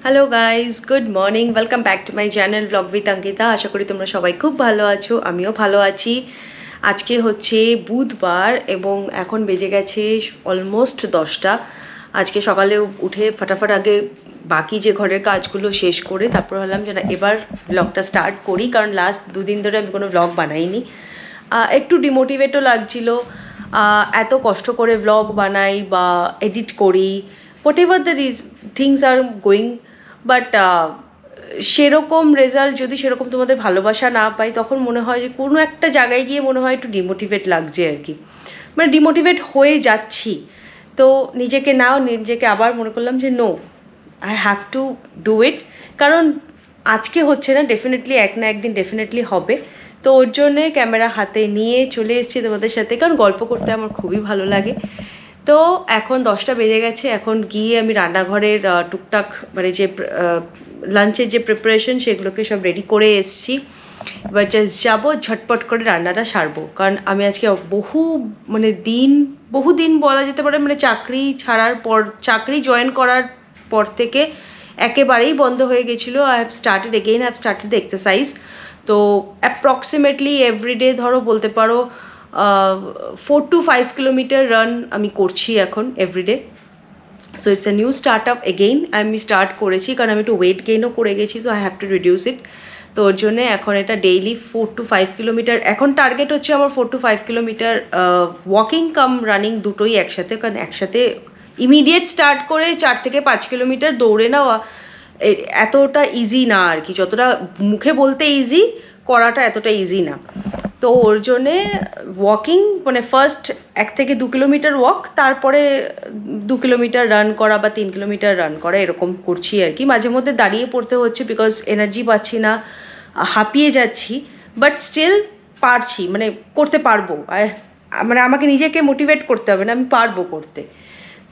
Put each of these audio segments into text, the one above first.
Hello guys, good morning, welcome back to my channel blog with Ankita. আশা করি তোমরা সবাই খুব ভালো আছো, আমিও ভালো আছি। আজকে হচ্ছে বুধবার এবং এখন বেজে গেছে অলমোস্ট 10টা। আজকে সকালে উঠে ফটাফট আগে বাকি যে ঘরের কাজগুলো শেষ করে তারপর হলাম যে না এবার ব্লগটা স্টার্ট করি, কারণ লাস্ট দুদিন ধরে আমি কোনো ব্লগ বানাইনি। একটু ডিমোটিভেটও লাগছিল। এত কষ্ট করে ব্লগ বানাই বা এডিট করি, what ever the things are going, but সেরকম রেজাল্ট যদি সেরকম তোমাদের ভালোবাসা না পাই তখন মনে হয় যে কোনো একটা জায়গায় গিয়ে মনে হয় একটু ডিমোটিভেট লাগছে আর কি, মানে ডিমোটিভেট হয়ে যাচ্ছি। তো নিজেকে আবার মনে করলাম যে no, I have to do it. কারণ আজকে হচ্ছে না, ডেফিনেটলি এক না একদিন ডেফিনেটলি হবে। তো ওর জন্যে ক্যামেরা হাতে নিয়ে চলে এসেছি তোমাদের সাথে, কারণ গল্প করতে আমার খুবই ভালো লাগে। তো এখন 10টা বেজে গেছে, এখন গিয়ে আমি রান্নাঘরের টুকটাক মানে যে লাঞ্চের যে প্রিপারেশন সেগুলোকে সব রেডি করে এসেছি। এবার জাস্ট যাবো, ঝটপট করে রান্নাটা সারবো, কারণ আমি আজকে বহুদিন বলা যেতে পারে, মানে চাকরি জয়েন করার পর থেকে একেবারেই বন্ধ হয়ে গেছিলো। I have started the exercise. তো অ্যাপ্রক্সিমেটলি এভরিডে ধরো বলতে পারো 4 to 5 কিলোমিটার রান আমি করছি এখন everyday. So it's a new start up again, আমি স্টার্ট করেছি কারণ আমি একটু ওয়েট গেইনও করে গেছি, so I have to reduce it. তো ওর জন্যে এখন এটা ডেইলি 4 to 5 কিলোমিটার, এখন টার্গেট হচ্ছে আমার 4 to 5 kilometre walking cum running দুটোই একসাথে, কারণ একসাথে ইমিডিয়েট স্টার্ট করে 4 থেকে 5 কিলোমিটার দৌড়ে নেওয়া এতটা ইজি না আর কি, যতটা মুখে বলতে ইজি, করাটা এতটা ইজি না। তো ওর জন্যে ওয়াকিং মানে ফার্স্ট 1 থেকে 2 কিলোমিটার ওয়াক, তারপরে 2 কিলোমিটার রান করা বা 3 কিলোমিটার রান করা এরকম করছি আর কি। মাঝে মধ্যে দাঁড়িয়ে পড়তে হচ্ছে বিকজ এনার্জি পাচ্ছি না, হাঁপিয়ে যাচ্ছি, বাট স্টিল পারছি, মানে করতে পারবো। মানে আমাকে নিজেকে মোটিভেট করতে হবে না, আমি পারবো করতে।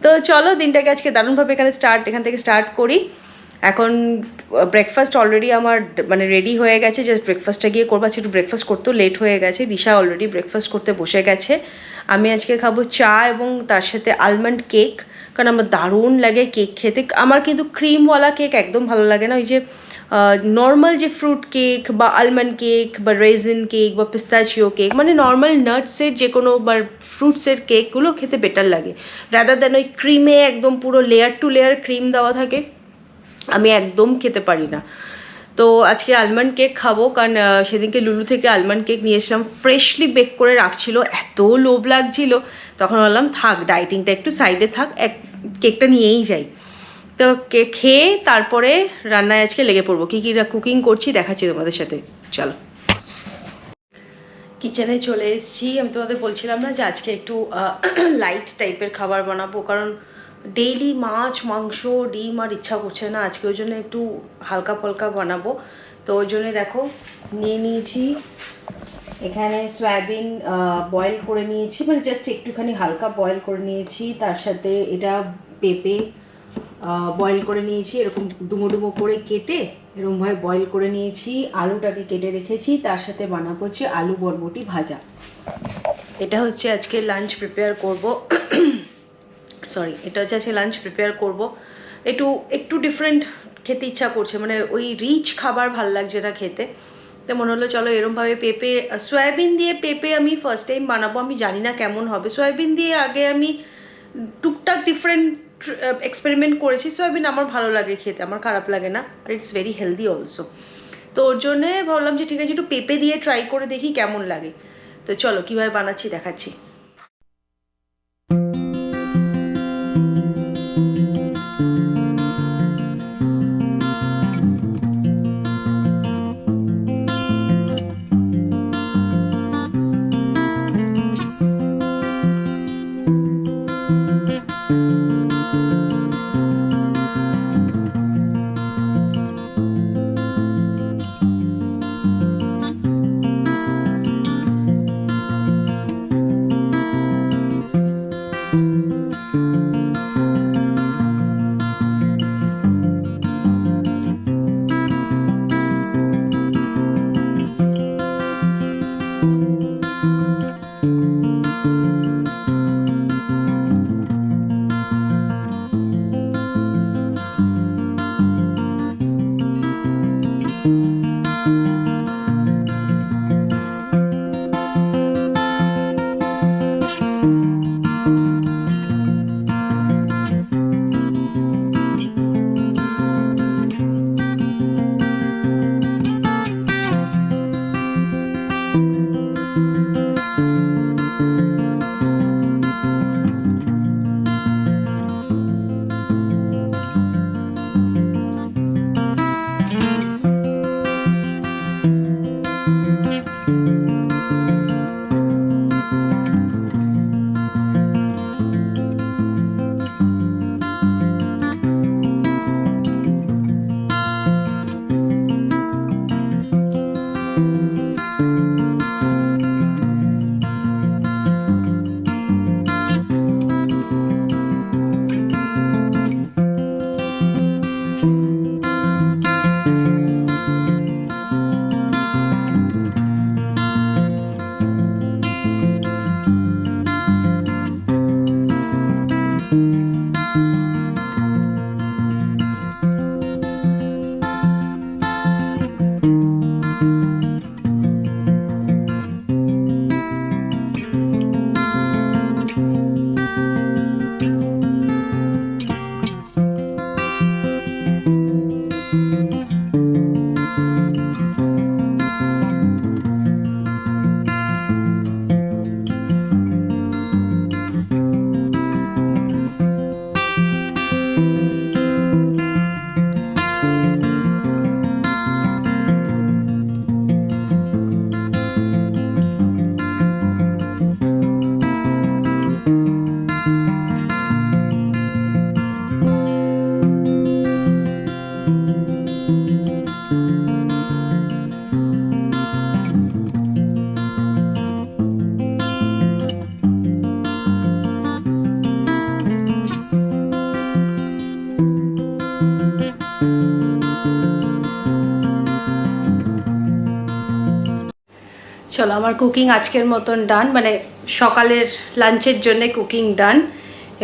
তো চলো দিনটাকে আজকে দারুণভাবে এখান থেকে স্টার্ট করি। এখন ব্রেকফাস্ট অলরেডি আমার মানে রেডি হয়ে গেছে, জাস্ট ব্রেকফাস্টটা গিয়ে করবো। আজকে একটু ব্রেকফাস্ট করতেও লেট হয়ে গেছে, দিশা অলরেডি ব্রেকফাস্ট করতে বসে গেছে। আমি আজকে খাবো চা এবং তার সাথে আলমন্ড কেক, কারণ আমার দারুণ লাগে কেক খেতে। আমার কিন্তু ক্রিমওয়ালা কেক একদম ভালো লাগে না, ওই যে নর্মাল যে ফ্রুট কেক বা আলমন্ড কেক বা রেজিন কেক বা পিস্তাচিও কেক, মানে নর্মাল নাটসের যে কোনো বা ফ্রুটসের কেকগুলো খেতে বেটার লাগে, রাদার দ্যান ওই ক্রিমে একদম পুরো লেয়ার টু লেয়ার ক্রিম দেওয়া থাকে, আমি একদম খেতে পারি না। তো আজকে আলমন্ড কেক খাবো, কারণ সেদিনকে লুলু থেকে আলমন্ড কেক নিয়ে এসলাম, ফ্রেশলি বেক করে রাখছিল, এত লোভ লাগছিল, তখন বললাম থাক ডাইটিংটা একটু সাইডে থাক, কেকটা নিয়েই যাই। তো কেক খেয়ে তারপরে রান্নায় আজকে লেগে পড়বো, কী কী কুকিং করছি দেখাচ্ছি তোমাদের সাথে, চলো। কিচেনে চলে এসেছি। আমি তোমাদের বলছিলাম না যে আজকে একটু লাইট টাইপের খাবার বানাবো, কারণ ডেইলি মাছ মাংস ডিম আর ইচ্ছা করছে না, আজকে ওই জন্য একটু হালকা ফলকা বানাবো। তো ওই জন্যে দেখো নিয়ে নিয়েছি এখানে সয়াবিন, বয়েল করে নিয়েছি, মানে জাস্ট একটুখানি হালকা বয়েল করে নিয়েছি, তার সাথে এটা পেঁপে বয়েল করে নিয়েছি, এরকম ডুমো ডুমো করে কেটে এরকমভাবে বয়েল করে নিয়েছি, আলুটাকে কেটে রেখেছি, তার সাথে বানাবো হচ্ছে আলু বরবটি ভাজা। এটা হচ্ছে আজকে লাঞ্চ প্রিপেয়ার করব। এটা হচ্ছে আজকে লাঞ্চ প্রিপেয়ার করব। একটু ডিফারেন্ট খেতে ইচ্ছা করছে, মানে ওই রিচ খাবার ভাল লাগছে না খেতে। তো মনে হলো চলো এরমভাবে সয়াবিন দিয়ে পেঁপে আমি ফার্স্ট টাইম বানাবো, আমি জানি না কেমন হবে। সয়াবিন দিয়ে আগে আমি টুকটাক ডিফারেন্ট এক্সপেরিমেন্ট করেছি, সয়াবিন আমার ভালো লাগে খেতে, আমার খারাপ লাগে না, আর ইটস ভেরি হেলদি অলসো। তো ওর জন্যে ভাবলাম যে ঠিক আছে একটু পেঁপে দিয়ে ট্রাই করে দেখি কেমন লাগে। তো চলো কীভাবে বানাচ্ছি দেখাচ্ছি। চলো আমার কুকিং আজকের মতন ডান, মানে সকালের লাঞ্চের জন্য কুকিং ডান।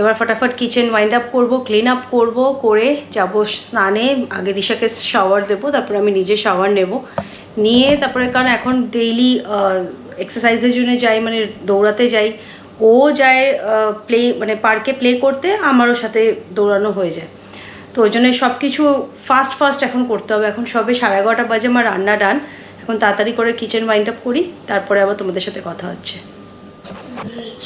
এবার ফটাফট কিচেন ওয়াইন্ড আপ করবো, ক্লিন আপ করবো, করে যাব স্নানে। আগে দিশাকে শাওয়ার দেবো, তারপরে আমি নিজে শাওয়ার নেব, নিয়ে তারপরে কারণ এখন ডেইলি এক্সারসাইজের জন্য যাই, মানে দৌড়াতে যাই, ও যায় প্লে মানে পার্কে প্লে করতে, আমারও সাথে দৌড়ানো হয়ে যায়। তো ওই জন্য সব কিছু ফাস্ট এখন করতে হবে। এখন সবে 11:30 বাজে, আমার রান্না ডান। এখন তাড়াতাড়ি করে কিচেন ওয়াইন্ড আপ করি, তারপরে আবার তোমাদের সাথে কথা হচ্ছে।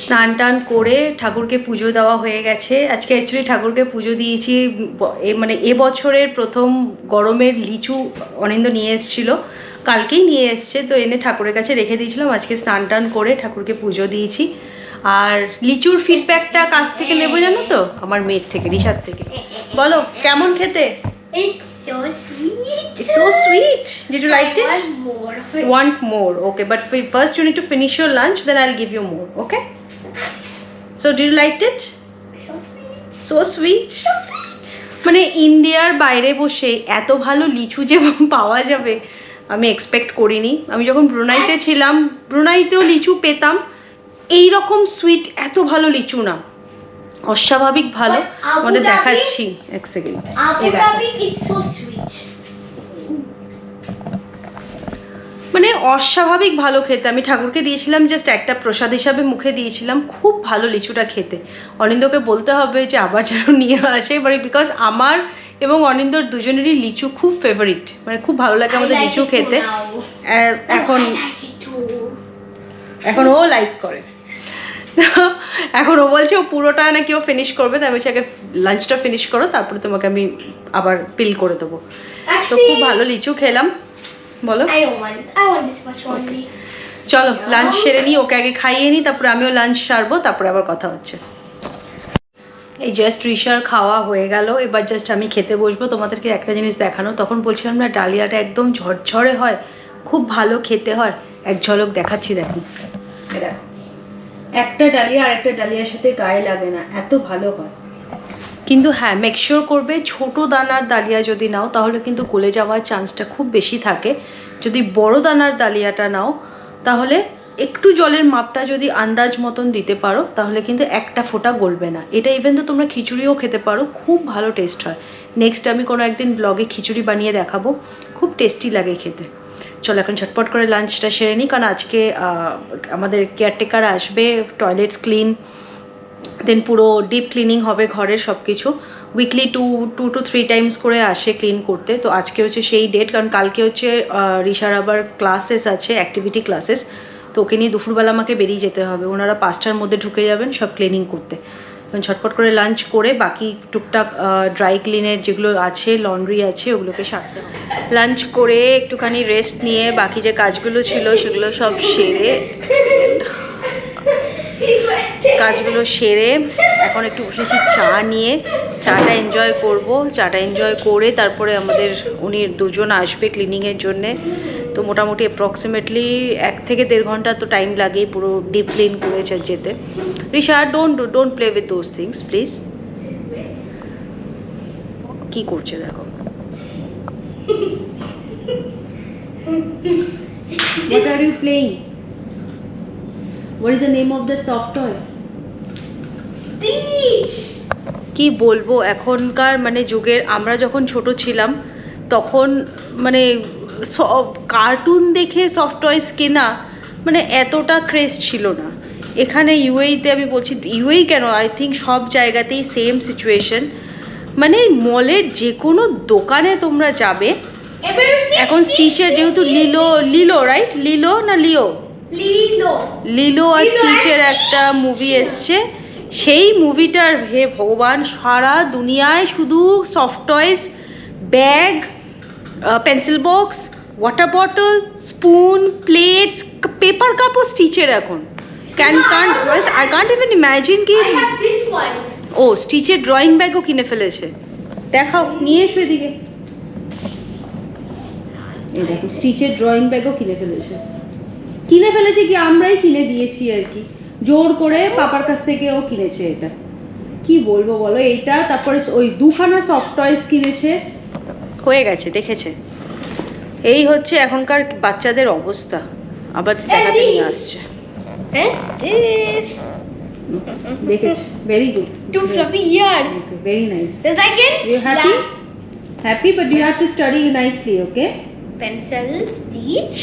স্নান টান করে ঠাকুরকে পুজো দেওয়া হয়ে গেছে। আজকে অ্যাকচুয়ালি ঠাকুরকে পুজো দিয়েছি, মানে এবছরের প্রথম গরমের লিচু অনিন্দ নিয়ে এসেছিলো, কালকেই নিয়ে এসছে, তো এনে ঠাকুরের কাছে রেখে দিয়েছিলাম। আজকে স্নান টান করে ঠাকুরকে পুজো দিয়েছি। আর লিচুর ফিডব্যাকটা কার থেকে নেবো জানো তো? আমার মেয়ের থেকে, রিশার থেকে। বলো কেমন খেতে? It's so sweet. Did you like it? Want more. Okay, but first you need to finish your lunch, then I'll give you more. Okay? So did you like it? So sweet. মানে ইন্ডিয়ার বাইরে বসে এত ভালো লিচু যে পাওয়া যাবে আমি এক্সপেক্ট করিনি। আমি যখন ব্রুনাইতে ছিলাম, ব্রুনাইতেও লিচু পেতাম, এই রকম সুইট এত ভালো লিচু না, অস্বাভাবিক ভালো। আমাদের দেখাচ্ছি এক সেকেন্ড। মানে অস্বাভাবিক ভালো খেতে। আমি ঠাকুরকে দিয়েছিলাম জাস্ট একটা প্রসাদ হিসাবে, মুখে দিয়েছিলাম। খুব ভালো লিচুটা খেতে। অনিন্দকে বলতে হবে যে আবার যেন নিয়ে আসে, মানে বিকজ আমার এবং অনিন্দর দুজনেরই লিচু খুব ফেভারিট, মানে খুব ভালো লাগে আমাদের লিচু খেতে। এখন ও লাইক করে, এখন ও বলছে ও পুরোটা নাকি ও ফিনিশ করবে। তাই বলছি আগে লাঞ্চটা ফিনিশ করো, তারপরে তোমাকে আমি আবার পিল করে দেবো। তো খুব ভালো লিচু খেলাম। বলো চলো লাঞ্চ সেরে নিই, ওকে আগে খাইয়ে নিই, তারপরে আমিও লাঞ্চ সারবো, তারপরে আবার কথা হচ্ছে। এই জাস্ট রিশার খাওয়া হয়ে গেল, এবার জাস্ট আমি খেতে বসবো। তোমাদেরকে একটা জিনিস দেখানো, তখন বলছিলাম না ডালিয়াটা একদম ঝরঝরে হয়, খুব ভালো খেতে হয়। এক ঝলক দেখাচ্ছি, দেখুন। দেখো, একটা ডালিয়া আর একটা ডালিয়ার সাথে গায়ে লাগে না, এত ভালো হয়। কিন্তু হ্যাঁ, মেকশিওর করবে ছোটো দানার ডালিয়া যদি নাও তাহলে কিন্তু গলে যাওয়ার চান্সটা খুব বেশি থাকে। যদি বড় দানার ডালিয়াটা নাও তাহলে একটু জলের মাপটা যদি আন্দাজ মতন দিতে পারো তাহলে কিন্তু একটা ফোঁটা গলবে না। এটা ইভেন তো তোমরা খিচুড়িও খেতে পারো, খুব ভালো টেস্ট হয়। নেক্সট আমি কোনো একদিন ব্লগে খিচুড়ি বানিয়ে দেখাবো, খুব টেস্টি লাগে খেতে। চলো এখন ঝটপট করে লাঞ্চটা সেরে নিই, কারণ আজকে আমাদের কেয়ারটেকার আসবে, টয়লেটস ক্লিন, দেন পুরো ডিপ ক্লিনিং হবে ঘরের সব কিছু। উইকলি টু টু 3 টাইমস করে আসে ক্লিন করতে। তো আজকে হচ্ছে সেই ডেট, কারণ কালকে হচ্ছে ঋষার আবার ক্লাসেস আছে, অ্যাক্টিভিটি ক্লাসেস। তো ওকে নিয়ে দুপুরবেলা আমাকে বেরিয়ে যেতে হবে, ওনারা 5টার মধ্যে ঢুকে যাবেন সব ক্লিনিং করতে। এখন ঝটপট করে লাঞ্চ করে বাকি টুকটাক ড্রাই ক্লিনের যেগুলো আছে, লন্ড্রি আছে, ওগুলোকে সারতে হবে। লাঞ্চ করে একটুখানি রেস্ট নিয়ে বাকি যে কাজগুলো ছিল সেগুলো সব সেরে এখন একটু বসেছি চা নিয়ে। চাটা এনজয় করব, চাটা এনজয় করে তারপরে আমাদের উনি দুজন আসবে ক্লিনিংয়ের জন্যে। তো মোটামুটি অ্যাপ্রক্সিমেটলি 1 থেকে 1.5 ঘন্টা তো টাইম লাগে পুরো ডিপ ক্লিন করে যেতে। Risha, don't play with those things please. কি করছে দেখো। What are you playing? What is the name of that soft toy? কি বলবো, এখনকার মানে যুগের, আমরা যখন ছোট ছিলাম তখন মানে কার্টুন দেখে সফট টয়েস কেনা মানে এতটা ক্রেজ ছিল না। এখানে ইউএইতে আমি বলছি, ইউএই কেন, আই থিঙ্ক সব জায়গাতেই সেম সিচুয়েশন। মানে মলের যে কোনো দোকানে তোমরা যাবে এখন স্টিচের, যেহেতু লিলো রাইট, লিলো না লিলো আর স্টিচের একটা মুভি এসছে, সেই মুভিটার হে ভগবান, সারা দুনিয়ায় শুধু soft toys, bag, pencil box, water bottle, spoon, plates, paper কাপও স্টিচের এখন। আই কান্ট ইভেন ইম্যাজিন কি ও স্টিচের ড্রয়িং ব্যাগও কিনে ফেলেছে। দেখাও, নিয়ে এসো এদিকে। এই দেখো, স্টিচের ড্রয়িং ব্যাগও কিনে ফেলেছে কি আমরাই কিনে দিয়েছি আর কি, জোর করে পাপার কাছ থেকে ও কিনেছে। এটা কি বলবো বলো, এইটা তারপরে ওই 2খানা সফট টয়েস কিনেছে, হয়ে গেছে। দেখেছে, এই হচ্ছে এখনকার বাচ্চাদের অবস্থা। আবার দেখাতে নিয়ে আসছে, দেখেছে। Very good, 2 fluffy ears. Very nice. The second, You happy, but you have to study nicely, okay? pencil, stitch.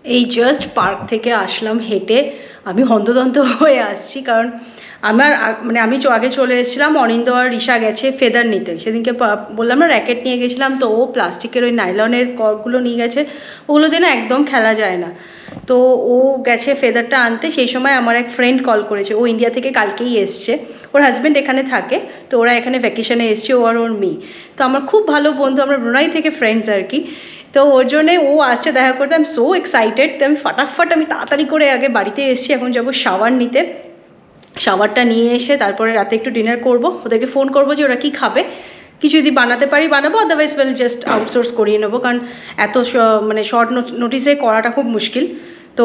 এই জাস্ট পার্ক থেকে আসলাম হেঁটে, আমি হন্তদন্ত হয়ে আসছি, কারণ আমি আগে চলে এসেছিলাম। অনিন্দ আর ঋষা গেছে ফেদার নিতে, সেদিনকে বললাম না র্যাকেট নিয়ে গেছিলাম, তো ও প্লাস্টিকের ওই নাইলনের কর্কগুলো নিয়ে গেছে, ওগুলো দিয়ে না একদম খেলা যায় না। তো ও গেছে ফেদারটা আনতে, সেই সময় আমার এক ফ্রেন্ড কল করেছে, ও ইন্ডিয়া থেকে কালকেই এসছে, ওর হাজব্যান্ড এখানে থাকে, তো ওরা এখানে ভ্যাকেশনে এসছে, ও আর ওর মেয়ে। তো আমার খুব ভালো বন্ধু, আমরা ব্রুনাই থেকে ফ্রেন্ডস আর কি। তো ওর জন্যে ও আসছে দেখা করতে, আমি সো এক্সাইটেড। তো আমি আমি তাড়াতাড়ি করে আগে বাড়িতে এসেছি, এখন যাবো শাওয়ার নিতে। শাওয়ারটা নিয়ে এসে তারপরে রাতে একটু ডিনার করব, ওদেরকে ফোন করবো যে ওরা কী খাবে, কিছু যদি বানাতে পারি বানাবো, আদারওয়াইজ জাস্ট আউটসোর্স করিয়ে নেবো, কারণ এত মানে শর্ট নোটিসে করাটা খুব মুশকিল। তো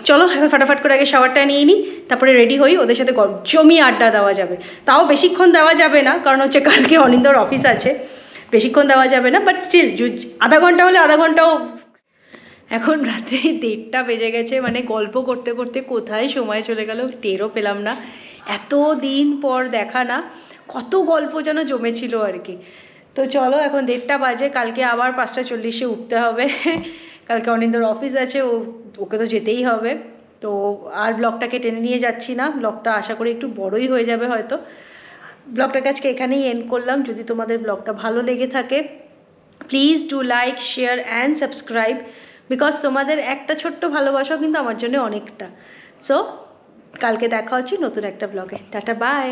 চলো এখন ফাটাফাট করে আগে শাওয়ারটা নিয়ে নিই, তারপরে রেডি হই, ওদের সাথে জমি আড্ডা দেওয়া যাবে। তাও বেশিক্ষণ দেওয়া যাবে না, কারণ হচ্ছে কালকে অনিন্দর অফিস আছে, বেশিক্ষণ দেওয়া যাবে না, বাট স্টিল আধা ঘন্টা হলে আধা ঘন্টাও। এখন রাত্রি 1:30 বেজে গেছে, মানে গল্প করতে করতে কোথায় সময় চলে গেল টেরও পেলাম না। এত দিন পর দেখা না, কত গল্প যেন জমেছিল আর কি। তো চলো এখন 1:30 বাজে, কালকে আবার 5:40-এ উঠতে হবে, কালকে অনিন্দর অফিস আছে, ওকে তো যেতেই হবে। তো আর ব্লগটাকে টেনে নিয়ে যাচ্ছি না, ব্লগটা আশা করি একটু বড়ই হয়ে যাবে হয়তো। ব্লগটাকে আজকে এখানেই এন্ড করলাম। যদি তোমাদের ব্লগটা ভালো লেগে থাকে please do like, share and subscribe, because তোমাদের একটা ছোট্ট ভালোবাসাও কিন্তু আমার জন্য অনেকটা। সো কালকে দেখা হচ্ছে নতুন একটা ব্লগে। Tata, by.